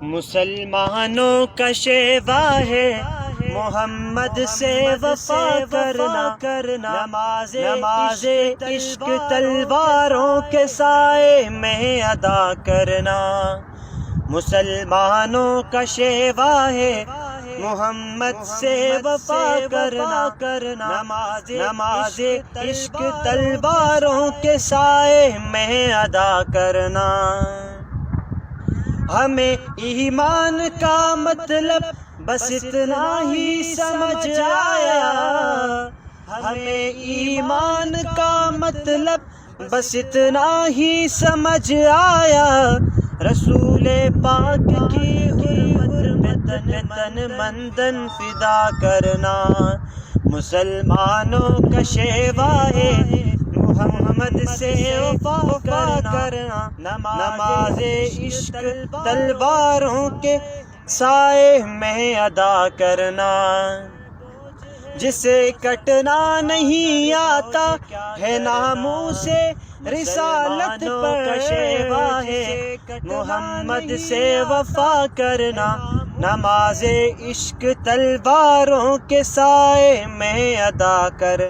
مسلمانوں کا شیوا ہے محمد سے وفا کرنا، نماز عشق تلواروں کے سائے میں ادا کرنا۔ مسلمانوں کا شیوا ہے محمد سے وفا کرنا، نماز عشق تلواروں کے سائے میں ادا کرنا۔ ہمیں ایمان کا مطلب بس اتنا ہی سمجھ آیا، ہمیں ایمان کا مطلب بس اتنا ہی سمجھ آیا۔ رسول پاک کی حرمت میں تن من دن فدا کرنا۔ مسلمانوں کا شیوا ہے محمد سے وفا کرنا، نماز عشق تلواروں کے سائے میں ادا کرنا۔ جسے کٹنا نہیں آتا ہے ناموس رسالت پر، شیوا ہے محمد سے وفا کرنا، نماز عشق تلواروں کے سائے میں ادا کرنا۔